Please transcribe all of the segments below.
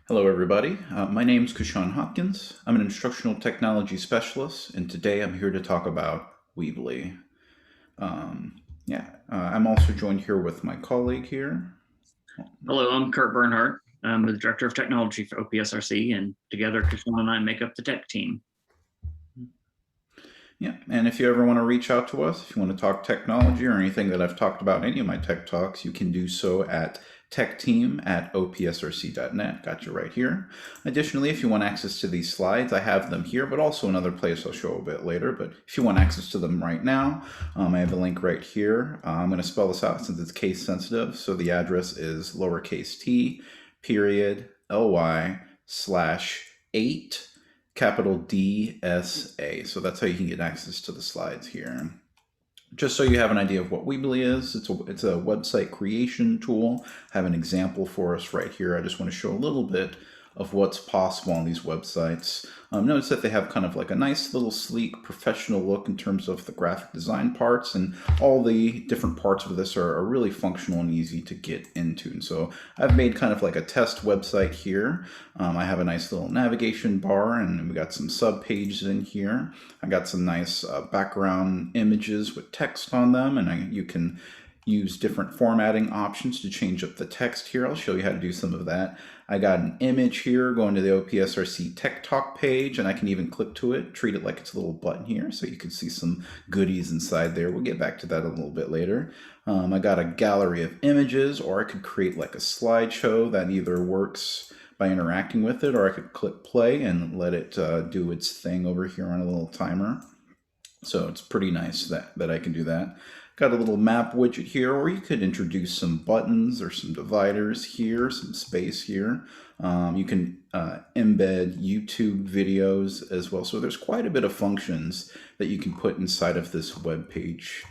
Hello, everybody. My name is Kushan Hopkins. I'm an instructional technology specialist, and today I'm here to talk about Weebly. I'm also joined here with my colleague here. Hello, I'm Kurt Bernhardt. I'm the Director of Technology for OPSRC, and together, Krishna and I make up the tech team. Yeah, and if you ever want to reach out to us, if you want to talk technology or anything that I've talked about in any of my tech talks, you can do so at techteam@opsrc.net. Got you right here. Additionally, if you want access to these slides, I have them here, but also another place I'll show a bit later. But if you want access to them right now, I have a link right here. I'm going to spell this out since it's case sensitive. So the address is lowercase t, period, ly/8 capital DSA. So that's how you can get access to the slides here. Just so you have an idea of what Weebly is, it's a website creation tool. I have an example for us right here. I just want to show a little bit of what's possible on these websites. Notice that they have kind of like a nice little sleek professional look in terms of the graphic design parts, and all the different parts of this are really functional and easy to get into. And so I've made kind of like a test website here. I have a nice little navigation bar, and we got some sub pages in here. I got some nice background images with text on them, and you can use different formatting options to change up the text here. I'll show you how to do some of that. I got an image here going to the OPSRC TechTalk page, and I can even click to it, treat it like it's a little button here, so you can see some goodies inside there. We'll get back to that a little bit later. I got a gallery of images, or I could create like a slideshow that either works by interacting with it, or I could click play and let it do its thing over here on a little timer. So it's pretty nice that I can do that. Got a little map widget here, or you could introduce some buttons or some dividers here, some space here. You can embed YouTube videos as well. So there's quite a bit of functions that you can put inside of this web page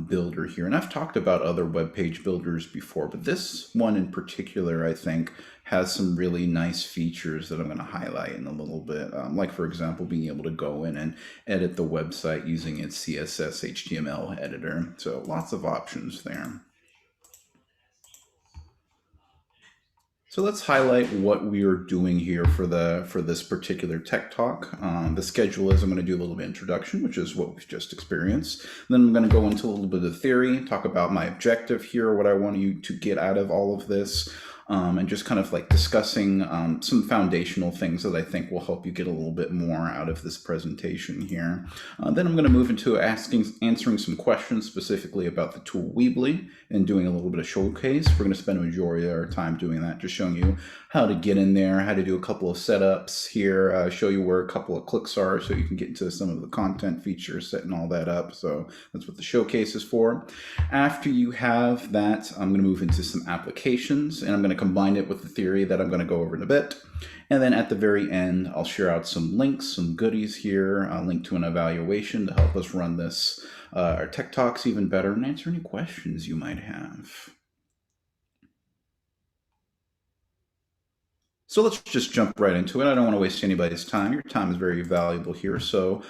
builder here. And I've talked about other web page builders before, but this one in particular, I think, has some really nice features that I'm going to highlight in a little bit. Like, for example, being able to go in and edit the website using its CSS HTML editor. So lots of options there. So let's highlight what we are doing here for this particular tech talk. The schedule is I'm going to do a little bit of introduction, which is what we've just experienced. Then I'm going to go into a little bit of theory, talk about my objective here, what I want you to get out of all of this, and just kind of like discussing some foundational things that I think will help you get a little bit more out of this presentation here. Then I'm going to move into answering some questions specifically about the tool Weebly and doing a little bit of showcase. We're going to spend a majority of our time doing that, just showing you how to get in there, how to do a couple of setups here, show you where a couple of clicks are so you can get into some of the content features, setting all that up. So that's what the showcase is for. After you have that, I'm going to move into some applications, and I'm going to combine it with the theory that I'm going to go over in a bit. And then at the very end, I'll share out some links, some goodies here, a link to an evaluation to help us run this, our tech talks even better, and answer any questions you might have. So let's just jump right into it. I don't want to waste anybody's time. Your time is very valuable here. So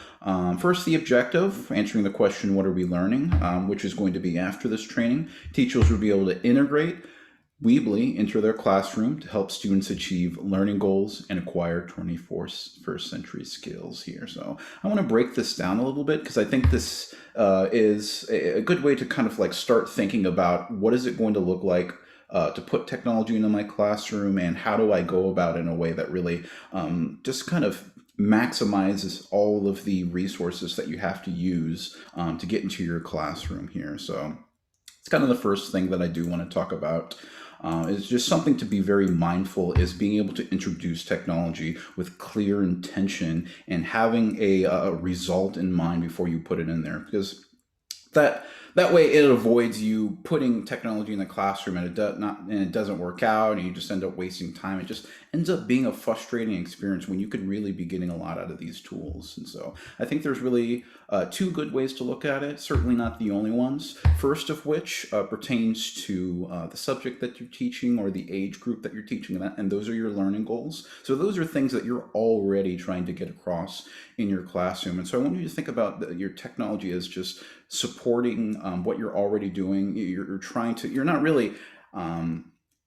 first, the objective, answering the question, what are we learning, which is going to be after this training. Teachers will be able to integrate Weebly into their classroom to help students achieve learning goals and acquire 21st century skills here. So I want to break this down a little bit because I think this is a good way to kind of like start thinking about what is it going to look like to put technology into my classroom, and how do I go about it in a way that really just kind of maximizes all of the resources that you have to use to get into your classroom here. So it's kind of the first thing that I do want to talk about. Is just something to be very mindful, is being able to introduce technology with clear intention and having a result in mind before you put it in there, because that way it avoids you putting technology in the classroom and it doesn't work out and you just end up wasting time. It just ends up being a frustrating experience when you could really be getting a lot out of these tools. And so I think there's really two good ways to look at it, certainly not the only ones. First of which pertains to the subject that you're teaching or the age group that you're teaching, and those are your learning goals. So those are things that you're already trying to get across in your classroom. And so I want you to think about your technology as just supporting what you're already doing. You're not really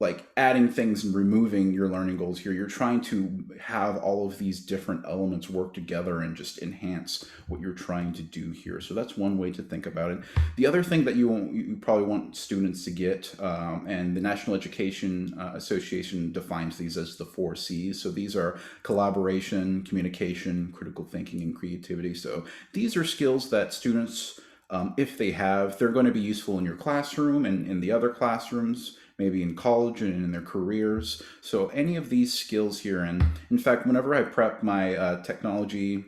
like adding things and removing your learning goals here. You're trying to have all of these different elements work together and just enhance what you're trying to do here. So that's one way to think about it. The other thing that you probably want students to get, and the National Education Association defines these as the 4 C's. So these are collaboration, communication, critical thinking, and creativity. So these are skills that students, if they have, they're going to be useful in your classroom and in the other classrooms, maybe in college and in their careers. So any of these skills here, and in fact, whenever I prep my technology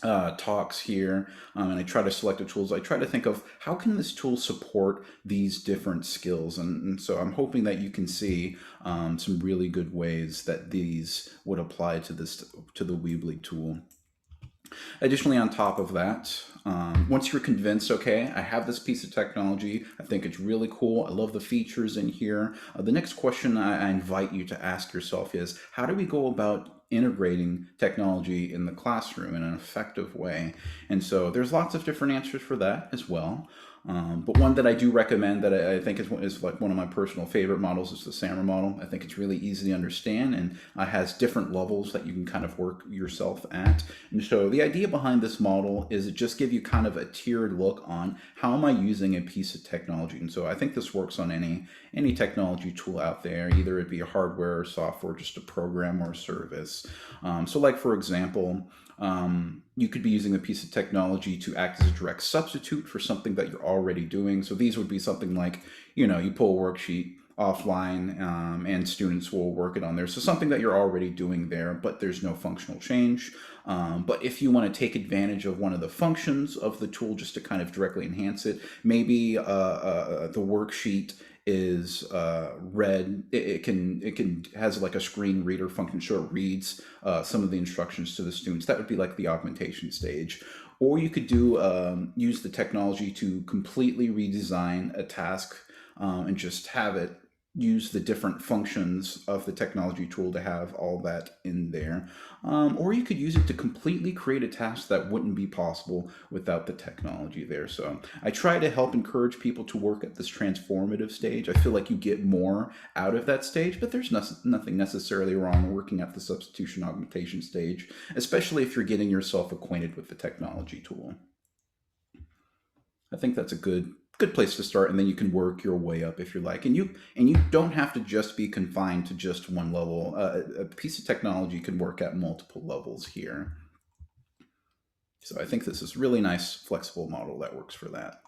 talks here, and I try to select the tools, I try to think of how can this tool support these different skills. And so I'm hoping that you can see some really good ways that these would apply to the Weebly tool. Additionally, on top of that, once you're convinced, okay, I have this piece of technology, I think it's really cool, I love the features in here, the next question I invite you to ask yourself is, how do we go about integrating technology in the classroom in an effective way? And so there's lots of different answers for that as well. But one that I do recommend that I think is like one of my personal favorite models is the SAMR model. I think it's really easy to understand and has different levels that you can kind of work yourself at. And so the idea behind this model is it just give you kind of a tiered look on how am I using a piece of technology. And so I think this works on any technology tool out there, either it be a hardware or software, just a program or a service. So like for example, you could be using a piece of technology to act as a direct substitute for something that you're already doing. So these would be something like, you pull a worksheet offline, and students will work it on there. So something that you're already doing there, but there's no functional change. But if you want to take advantage of one of the functions of the tool just to kind of directly enhance it, maybe the worksheet is read. It can has like a screen reader function, so it reads some of the instructions to the students. That would be like the augmentation stage. Or you could use the technology to completely redesign a task, and just have it use the different functions of the technology tool to have all that in there. Or you could use it to completely create a task that wouldn't be possible without the technology there. So I try to help encourage people to work at this transformative stage. I feel like you get more out of that stage, but there's nothing necessarily wrong working at the substitution augmentation stage, especially if you're getting yourself acquainted with the technology tool. I think that's a good place to start, and then you can work your way up if you like. And you don't have to just be confined to just one level. A piece of technology can work at multiple levels here. So I think this is a really nice flexible model that works for that.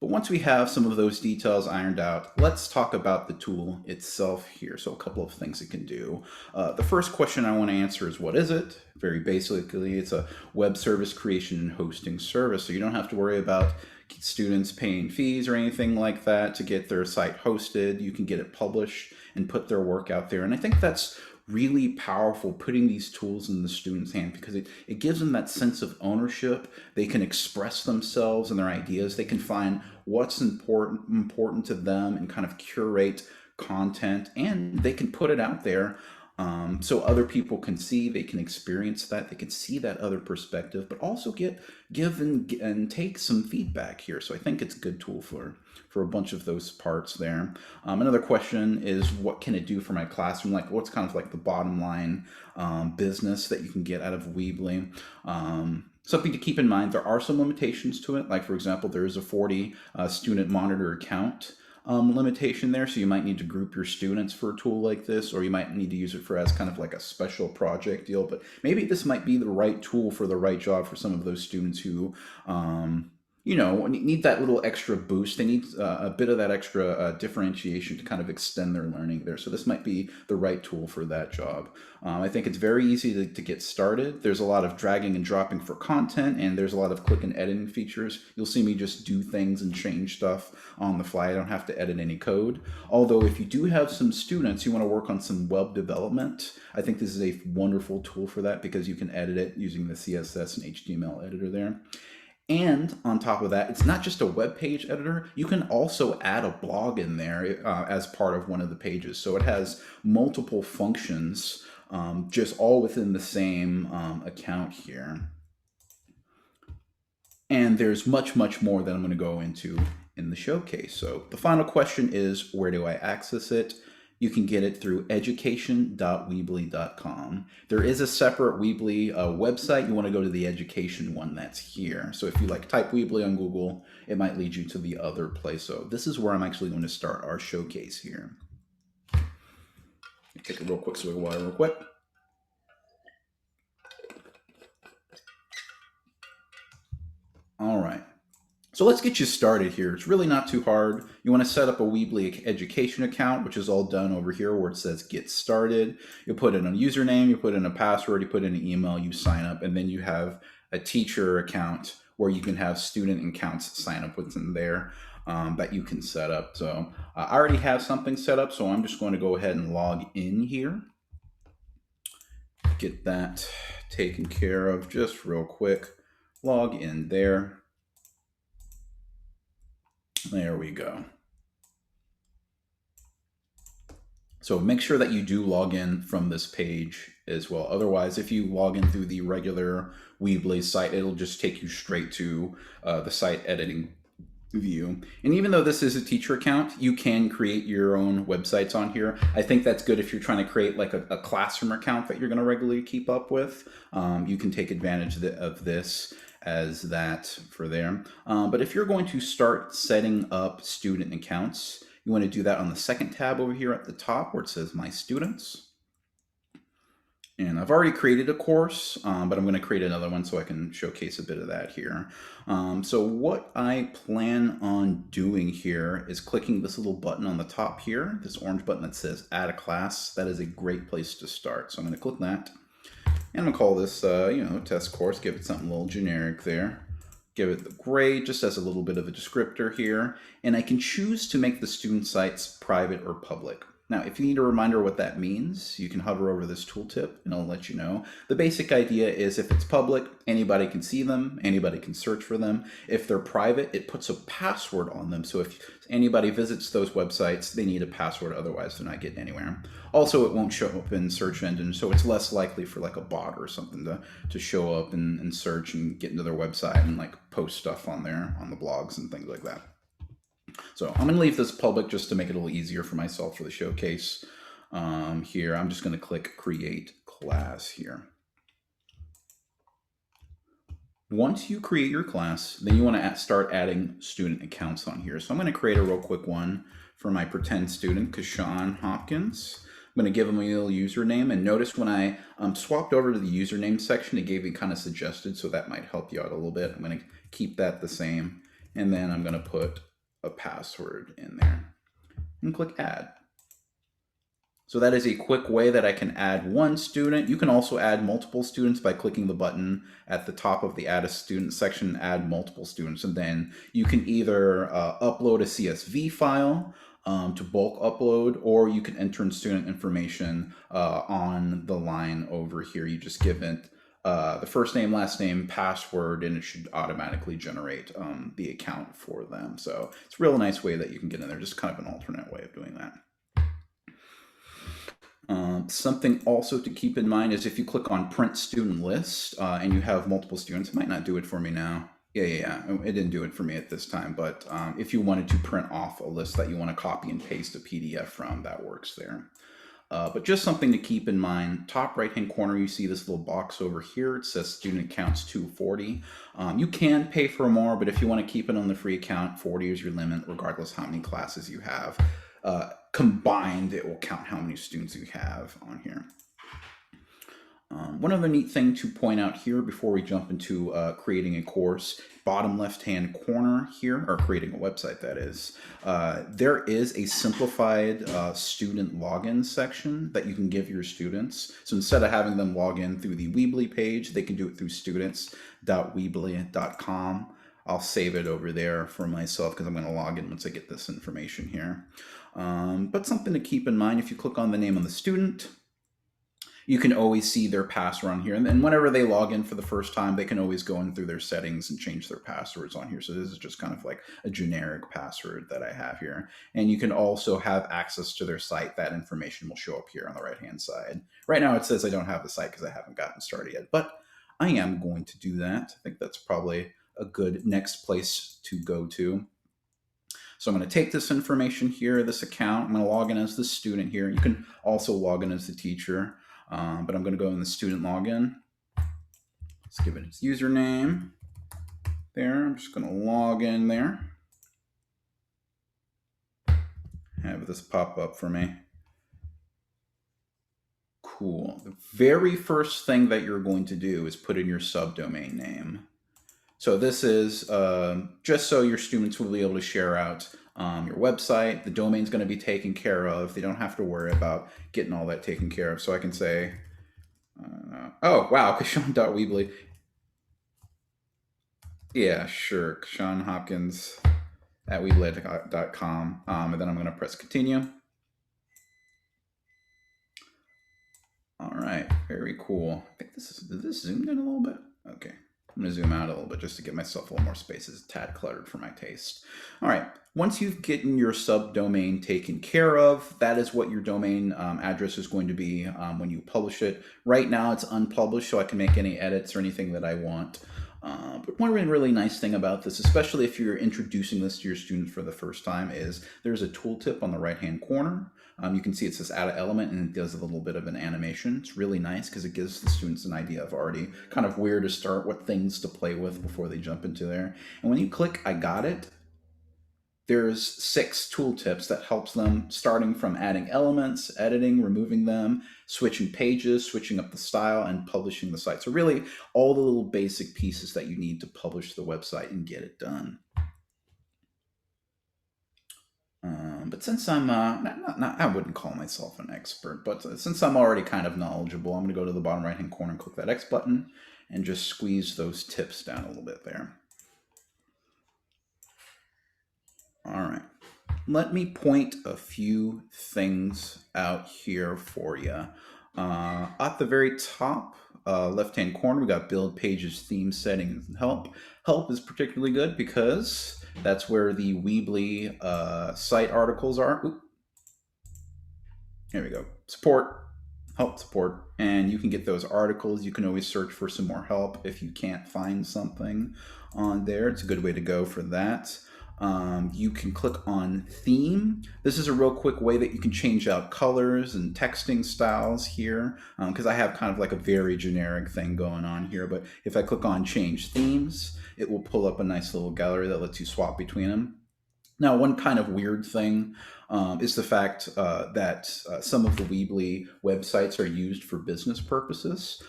But once we have some of those details ironed out, let's talk about the tool itself here. So a couple of things it can do. The first question I want to answer is, what is it? Very basically, it's a web service creation and hosting service. So you don't have to worry about students paying fees or anything like that to get their site hosted. You can get it published and put their work out there. And I think that's really powerful, putting these tools in the student's hand, because it gives them that sense of ownership. They can express themselves and their ideas. They can find what's important to them and kind of curate content, and they can put it out there, so other people can see, they can experience that, they can see that other perspective, but also give and take some feedback here. So I think it's a good tool for a bunch of those parts there. Another question is, what can it do for my classroom? Like, what's kind of like the bottom line business that you can get out of Weebly? Something to keep in mind, there are some limitations to it. Like, for example, there is a 40 student monitor account limitation there, so you might need to group your students for a tool like this, or you might need to use it for as kind of like a special project deal. But maybe this might be the right tool for the right job for some of those students who need that little extra boost. They need a bit of that extra differentiation to kind of extend their learning there. So this might be the right tool for that job. I think it's very easy to get started. There's a lot of dragging and dropping for content, and there's a lot of click and editing features. You'll see me just do things and change stuff on the fly. I don't have to edit any code. Although if you do have some students, you want to work on some web development, I think this is a wonderful tool for that, because you can edit it using the CSS and HTML editor there. And on top of that, it's not just a web page editor. You can also add a blog in there as part of one of the pages. So it has multiple functions, just all within the same account here. And there's much, much more that I'm going to go into in the showcase. So the final question is, where do I access it? You can get it through education.weebly.com. There is a separate Weebly website. You want to go to the education one that's here. So if you like type Weebly on Google, it might lead you to the other place. So this is where I'm actually going to start our showcase here. Take a real quick swig of water real quick. All right. So let's get you started here. It's really not too hard. You want to set up a Weebly education account, which is all done over here where it says get started. You put in a username, you put in a password, you put in an email, you sign up, and then you have a teacher account where you can have student accounts sign up within there that you can set up. So I already have something set up, so I'm just going to go ahead and log in here. Get that taken care of just real quick. Log in there. There we go. So make sure that you do log in from this page as well. Otherwise, if you log in through the regular Weebly site, it'll just take you straight to the site editing view. And even though this is a teacher account, you can create your own websites on here. I think that's good if you're trying to create like a classroom account that you're going to regularly keep up with. You can take advantage of this as that for there. But if you're going to start setting up student accounts, you want to do that on the second tab over here at the top where it says My Students. And I've already created a course, but I'm going to create another one so I can showcase a bit of that here. So what I plan on doing here is clicking this little button on the top here, this orange button that says Add a Class. That is a great place to start. So I'm going to click that. And I'm going to call this, test course, give it something a little generic there. Give it the grade just as a little bit of a descriptor here. And I can choose to make the student sites private or public. Now, if you need a reminder what that means, you can hover over this tooltip and it'll let you know. The basic idea is if it's public, anybody can see them, anybody can search for them. If they're private, it puts a password on them. So if anybody visits those websites, they need a password, otherwise they're not getting anywhere. Also, it won't show up in search engines, so it's less likely for like a bot or something to show up and search and get into their website and like post stuff on there, on the blogs and things like that. So I'm going to leave this public just to make it a little easier for myself for the showcase. Here, I'm just going to click Create Class here. Once you create your class, then you want to start adding student accounts on here. So I'm going to create a real quick one for my pretend student, Kashawn Hopkins. I'm going to give him a little username, and notice when I swapped over to the username section, it gave me kind of suggested, so that might help you out a little bit. I'm going to keep that the same, and then I'm going to put a password in there and click Add. So that is a quick way that I can add one student. You can also add multiple students by clicking the button at the top of the Add a Student section, add multiple students, and then you can either upload a CSV file to bulk upload, or you can enter in student information on the line over here. You just give it the first name, last name, password, and it should automatically generate the account for them. So it's a real nice way that you can get in there, just kind of an alternate way of doing that. Something also to keep in mind is if you click on Print Student List and you have multiple students, it might not do it for me now. Yeah. It didn't do it for me at this time, but if you wanted to print off a list that you want to copy and paste a PDF from, that works there. But just something to keep in mind, top right-hand corner, you see this little box over here. It says student accounts 240. You can pay for more, but if you want to keep it on the free account, 40 is your limit, regardless how many classes you have. Combined, it will count how many students you have on here. One other neat thing to point out here before we jump into creating a course, bottom left-hand corner here, or creating a website that is, there is a simplified student login section that you can give your students. So instead of having them log in through the Weebly page, they can do it through students.weebly.com. I'll save it over there for myself because I'm going to log in once I get this information here. But something to keep in mind, if you click on the name of the student, you can always see their password on here. And then whenever they log in for the first time, they can always go in through their settings and change their passwords on here. So this is just kind of like a generic password that I have here. And you can also have access to their site. That information will show up here on the right-hand side. Right now it says I don't have the site because I haven't gotten started yet, but I am going to do that. I think that's probably a good next place to go to. So I'm going to take this information here, this account. I'm going to log in as the student here. You can also log in as the teacher, but I'm going to go in the student login. Let's give it its username there. I'm just going to log in there. Have this pop up for me. Cool. The very first thing that you're going to do is put in your subdomain name. So this is just so your students will be able to share out your website. The domain's going to be taken care of. They don't have to worry about getting all that taken care of. So I can say, oh, wow, Kashan.Weebly. Yeah, sure, Kashan Hopkins at Weebly.com. And then I'm going to press continue. All right, very cool. I think is this zoomed in a little bit? Okay, I'm gonna zoom out a little bit just to give myself a little more space. It's a tad cluttered for my taste. All right, once you've gotten your subdomain taken care of, that is what your domain address is going to be when you publish it. Right now it's unpublished, so I can make any edits or anything that I want. But one really nice thing about this, especially if you're introducing this to your students for the first time, is there's a tooltip on the right-hand corner. You can see it says add an element, and it does a little bit of an animation. It's really nice because it gives the students an idea of already kind of where to start, what things to play with before they jump into there. And when you click I got it, there's 6 tooltips that helps them, starting from adding elements, editing, removing them, switching pages, switching up the style, and publishing the site. So really all the little basic pieces that you need to publish the website and get it done. But since I'm I wouldn't call myself an expert, but since I'm already kind of knowledgeable, I'm going to go to the bottom right hand corner and click that X button and just squeeze those tips down a little bit there. All right, let me point a few things out here for you. At the very top left-hand corner, we got build pages, theme settings, and help. Help is particularly good because that's where the Weebly site articles are. Oop. Here we go. Support, help support, and you can get those articles. You can always search for some more help if you can't find something on there. It's a good way to go for that. You can click on theme. This is a real quick way that you can change out colors and texting styles here, because I have kind of like a very generic thing going on here. But if I click on change themes, it will pull up a nice little gallery that lets you swap between them. Now, one kind of weird thing is the fact that some of the Weebly websites are used for business purposes.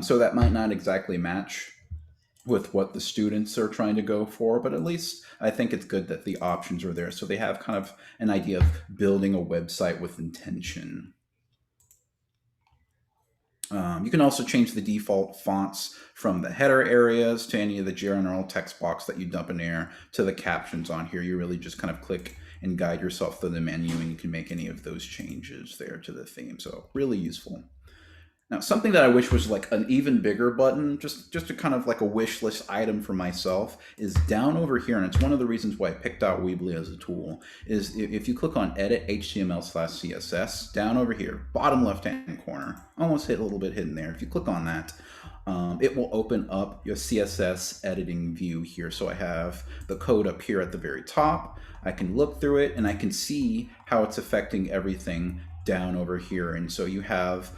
So that might not exactly match with what the students are trying to go for, but at least I think it's good that the options are there. So they have kind of an idea of building a website with intention. You can also change the default fonts from the header areas to any of the general text box that you dump in there to the captions on here. You really just kind of click and guide yourself through the menu, and you can make any of those changes there to the theme. So really useful. Now, something that I wish was like an even bigger button, just a kind of like a wish list item for myself, is down over here, and it's one of the reasons why I picked out Weebly as a tool, is if you click on Edit HTML/CSS, down over here, bottom left-hand corner, almost hit a little bit hidden there. If you click on that, it will open up your CSS editing view here. So I have the code up here at the very top. I can look through it, and I can see how it's affecting everything down over here. And so you have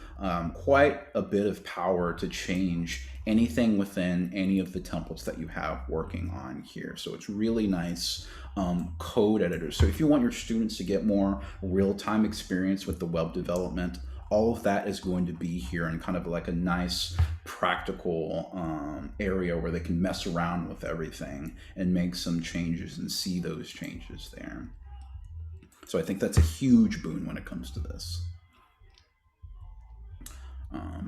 quite a bit of power to change anything within any of the templates that you have working on here. So it's really nice code editor. So if you want your students to get more real-time experience with the web development, all of that is going to be here in kind of like a nice practical area where they can mess around with everything and make some changes and see those changes there. So I think that's a huge boon when it comes to this.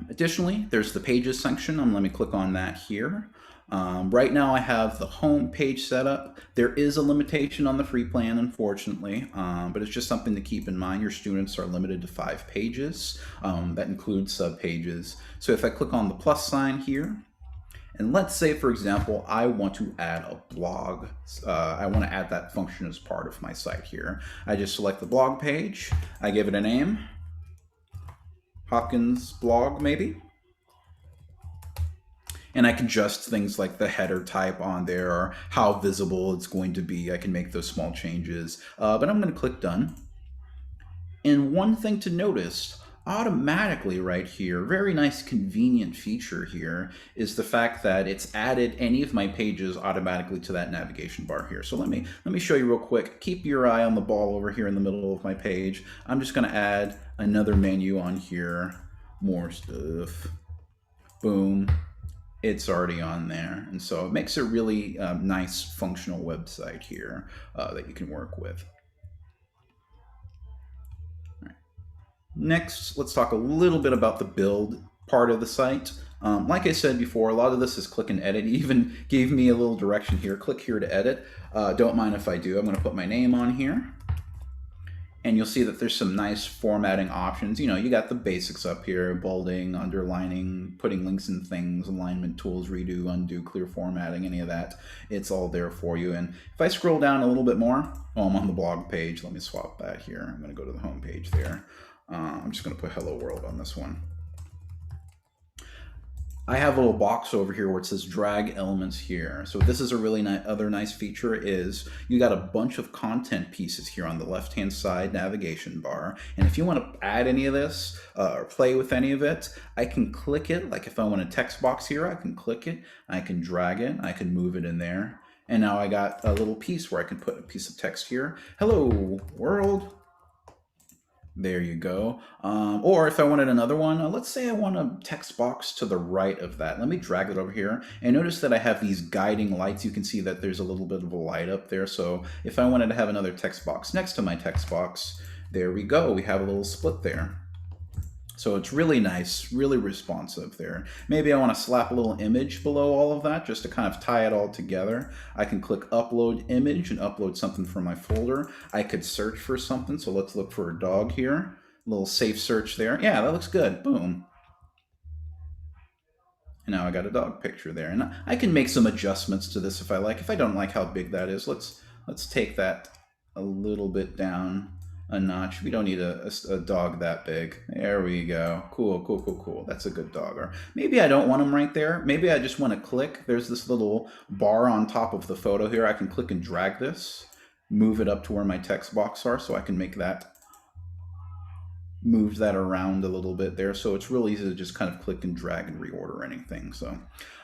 Additionally, there's the pages section. Let me click on that here. Right now I have the home page set up. There is a limitation on the free plan, unfortunately, but it's just something to keep in mind. Your students are limited to 5 pages. That includes sub pages. So if I click on the plus sign here, and let's say, for example, I want to add a blog. I want to add that function as part of my site here. I just select the blog page. I give it a name. Hopkins blog, maybe. And I can adjust things like the header type on there or how visible it's going to be. I can make those small changes. But I'm going to click done. And one thing to notice, automatically right here, very nice convenient feature here, is the fact that it's added any of my pages automatically to that navigation bar here. So let me show you real quick. Keep your eye on the ball over here in the middle of my page. I'm just going to add another menu on here. More stuff. Boom. It's already on there. And so it makes a really nice functional website here that you can work with. Next, let's talk a little bit about the build part of the site. Like I said before, a lot of this is click and edit. It even gave me a little direction here. Click here to edit. Don't mind if I do. I'm going to put my name on here. And you'll see that there's some nice formatting options. You know, you got the basics up here: bolding, underlining, putting links in things, alignment tools, redo, undo, clear formatting, any of that. It's all there for you. And if I scroll down a little bit more, I'm on the blog page. Let me swap that here. I'm going to go to the home page there. I'm just going to put hello world on this one. I have a little box over here where it says drag elements here. So this is a really other nice feature is you got a bunch of content pieces here on the left-hand side navigation bar. And if you want to add any of this or play with any of it, I can click it. Like if I want a text box here, I can click it, I can drag it, I can move it in there. And now I got a little piece where I can put a piece of text here. Hello world. There you go. Or if I wanted another one, let's say I want a text box to the right of that. Let me drag it over here. And notice that I have these guiding lights. You can see that there's a little bit of a light up there. So if I wanted to have another text box next to my text box, there we go. We have a little split there. So it's really nice, really responsive there. Maybe I want to slap a little image below all of that just to kind of tie it all together. I can click upload image and upload something from my folder. I could search for something. So let's look for a dog here. A little safe search there. Yeah, that looks good. Boom. And now I got a dog picture there. And I can make some adjustments to this if I like. If I don't like how big that is, let's take that a little bit down a notch. We don't need a dog that big. There we go. Cool. That's a good dog. Or maybe I don't want him right there. Maybe I just want to click. There's this little bar on top of the photo here. I can click and drag this, move it up to where my text box are, so I can make that, move that around a little bit there. So it's real easy to just kind of click and drag and reorder anything. So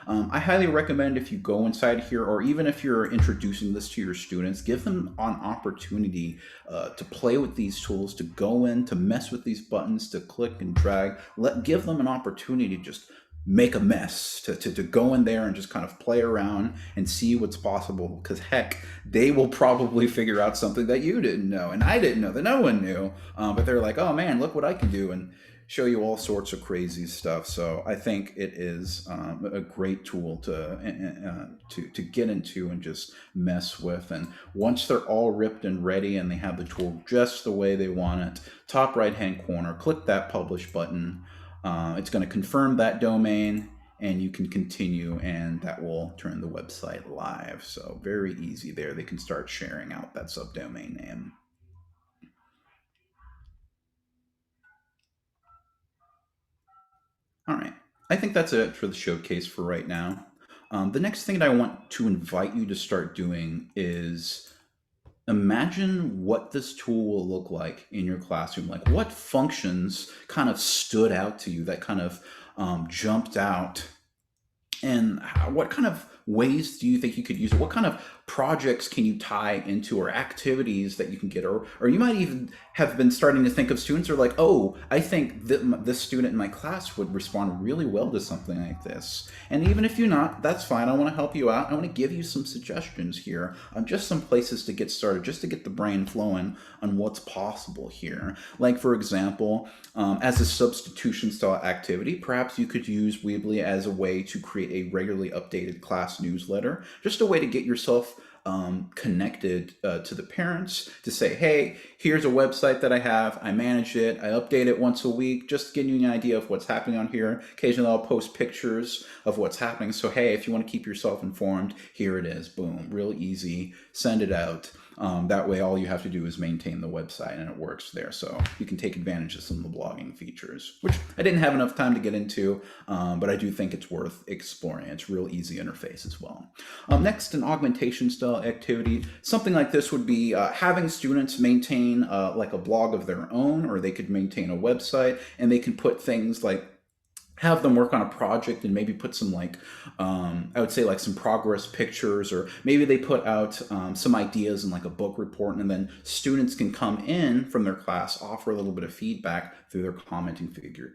I highly recommend if you go inside here, or even if you're introducing this to your students, give them an opportunity to play with these tools, to go in, to mess with these buttons, to click and drag. Give them an opportunity to just make a mess, to go in there and just kind of play around and see what's possible, because heck, they will probably figure out something that you didn't know and I didn't know, that no one knew, but they're like, oh man, look what I can do, and show you all sorts of crazy stuff. So I think it is a great tool to get into and just mess with. And once they're all ripped and ready and they have the tool just the way they want it, top right hand corner, click that publish button. It's going to confirm that domain, and you can continue, and that will turn the website live. So very easy there. They can start sharing out that subdomain name. All right. I think that's it for the showcase for right now. The next thing that I want to invite you to start doing is imagine what this tool will look like in your classroom. Like, what functions kind of stood out to you, that kind of jumped out, and what kind of ways do you think you could use it? What kind of projects can you tie into, or activities that you can get, or you might even have been starting to think of students who are like, oh, I think that this student in my class would respond really well to something like this. And even if you're not, that's fine. I want to help you out. I want to give you some suggestions here on just some places to get started, just to get the brain flowing on what's possible here. Like, for example, as a substitution style activity, perhaps you could use Weebly as a way to create a regularly updated class newsletter, just a way to get yourself connected to the parents, to say, hey, here's a website that I have, I manage it, I update it once a week, just getting you an idea of what's happening on here. Occasionally I'll post pictures of what's happening. So hey, if you want to keep yourself informed, here it is. Boom, real easy, send it out. That way, all you have to do is maintain the website and it works there. So you can take advantage of some of the blogging features, which I didn't have enough time to get into, but I do think it's worth exploring. It's a real easy interface as well. Next, an augmentation style activity. Something like this would be having students maintain like a blog of their own, or they could maintain a website, and they can put things like have them work on a project and maybe put some like I would say like some progress pictures, or maybe they put out some ideas in like a book report, and then students can come in from their class, offer a little bit of feedback through their commenting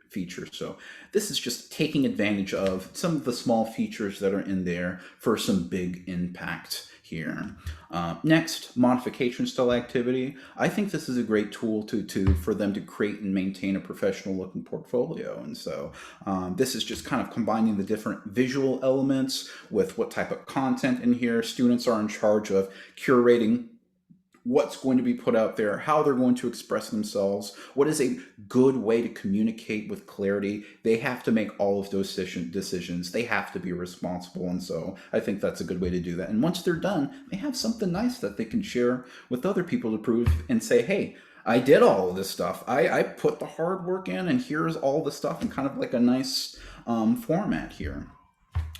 features. So this is just taking advantage of some of the small features that are in there for some big impact here. Next, modification style activity. I think this is a great tool for them to create and maintain a professional looking portfolio. And so this is just kind of combining the different visual elements with what type of content in here. Students are in charge of curating what's going to be put out there, how they're going to express themselves, what is a good way to communicate with clarity. They have to make all of those decisions. They have to be responsible. And so I think that's a good way to do that. And once they're done, they have something nice that they can share with other people to prove and say, hey, I did all of this stuff. I put the hard work in, and here's all the stuff in kind of like a nice format here.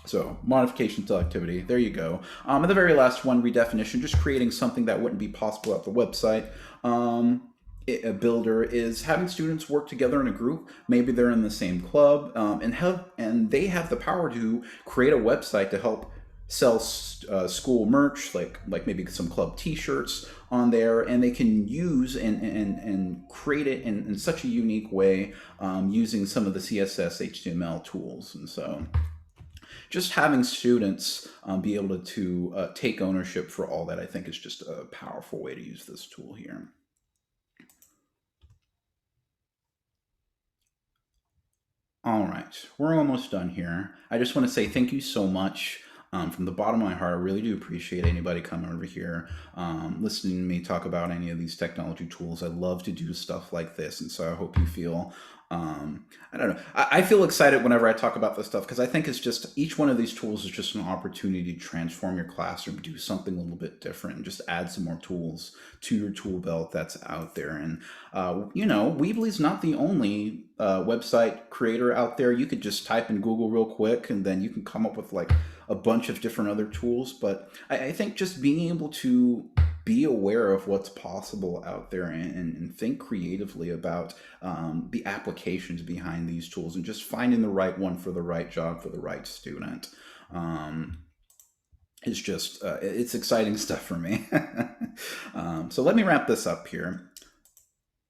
So modification to activity, there you go. And the very last one, redefinition, just creating something that wouldn't be possible at the website. A builder is having students work together in a group. Maybe they're in the same club, and they have the power to create a website to help sell school merch, like maybe some club T-shirts on there, and they can use and create it in such a unique way using some of the CSS HTML tools. And so just having students be able to take ownership for all that, I think, is just a powerful way to use this tool here. All right, we're almost done here. I just want to say thank you so much. From the bottom of my heart, I really do appreciate anybody coming over here, listening to me talk about any of these technology tools. I love to do stuff like this, and so I hope you feel, I don't know, I feel excited whenever I talk about this stuff, because I think it's just, each one of these tools is just an opportunity to transform your classroom, do something a little bit different, and just add some more tools to your tool belt that's out there. And, Weebly's not the only website creator out there. You could just type in Google real quick, and then you can come up with like a bunch of different other tools. But I think just being able to be aware of what's possible out there, and think creatively about the applications behind these tools, and just finding the right one for the right job for the right student. It's just, it's exciting stuff for me. So let me wrap this up here.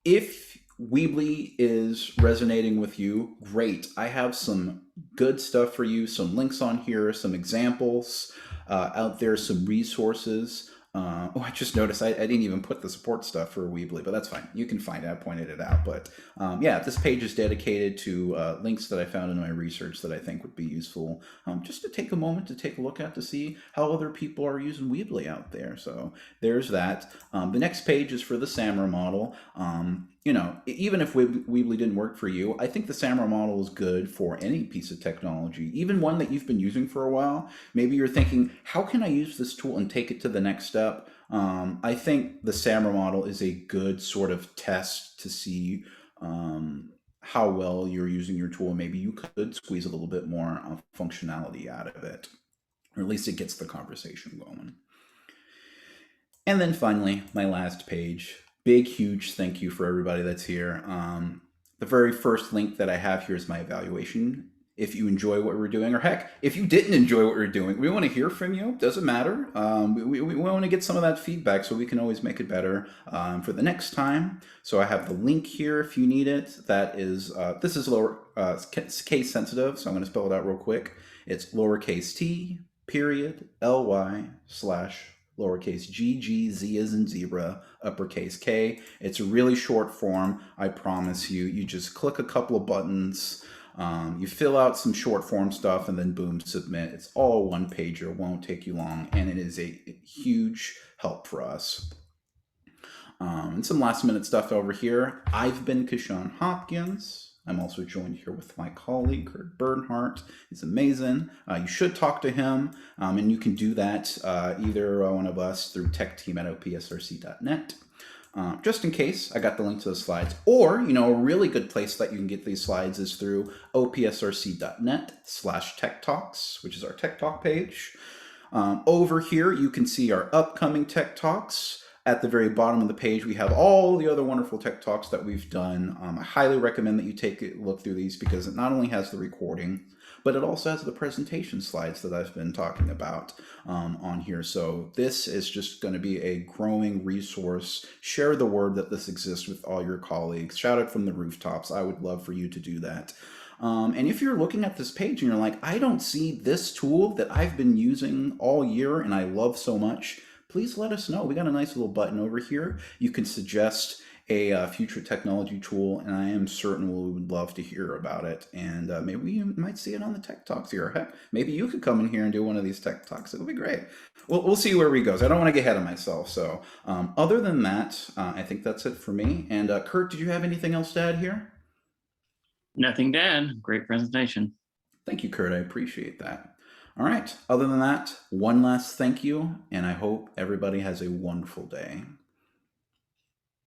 If Weebly is resonating with you, great. I have some good stuff for you, some links on here, some examples out there, some resources. I just noticed I didn't even put the support stuff for Weebly, but that's fine. You can find it. I pointed it out. But yeah, this page is dedicated to links that I found in my research that I think would be useful, just to take a moment to take a look at, to see how other people are using Weebly out there. So there's that. The next page is for the SAMR model. Even if Weebly didn't work for you, I think the SAMR model is good for any piece of technology, even one that you've been using for a while. Maybe you're thinking, how can I use this tool and take it to the next step? I think the SAMR model is a good sort of test to see how well you're using your tool. Maybe you could squeeze a little bit more functionality out of it, or at least it gets the conversation going. And then finally, my last page. Big, huge thank you for everybody that's here. The very first link that I have here is my evaluation. If you enjoy what we're doing, or heck, if you didn't enjoy what we're doing, we want to hear from you. Doesn't matter. We want to get some of that feedback so we can always make it better for the next time. So I have the link here if you need it. That is, this is case sensitive, so I'm going to spell it out real quick. It's lowercase t, period, ly / lowercase g, z as in zebra, uppercase K. It's a really short form, I promise you. You just click a couple of buttons, you fill out some short form stuff, and then boom, submit. It's all one pager, won't take you long, and it is a huge help for us. And some last minute stuff over here. I've been Kishan Hopkins. I'm also joined here with my colleague, Kurt Bernhardt. He's amazing. You should talk to him, and you can do that either one of us through techteam@opsrc.net. Just in case, I got the link to the slides. Or, a really good place that you can get these slides is through opsrc.net/techtalks, which is our Tech Talk page. Over here, you can see our upcoming Tech Talks. At the very bottom of the page, we have all the other wonderful Tech Talks that we've done. I highly recommend that you take a look through these because it not only has the recording, but it also has the presentation slides that I've been talking about on here. So this is just going to be a growing resource. Share the word that this exists with all your colleagues. Shout it from the rooftops. I would love for you to do that. And if you're looking at this page and you're like, I don't see this tool that I've been using all year and I love so much, please let us know. We got a nice little button over here. You can suggest a future technology tool, and I am certain we would love to hear about it. And maybe you might see it on the Tech Talks here. Heck, maybe you could come in here and do one of these Tech Talks. It'll be great. We'll see where we go. I don't want to get ahead of myself. So other than that, I think that's it for me. And Kurt, did you have anything else to add here? Nothing to add. Great presentation. Thank you, Kurt. I appreciate that. All right. Other than that, one last thank you, and I hope everybody has a wonderful day.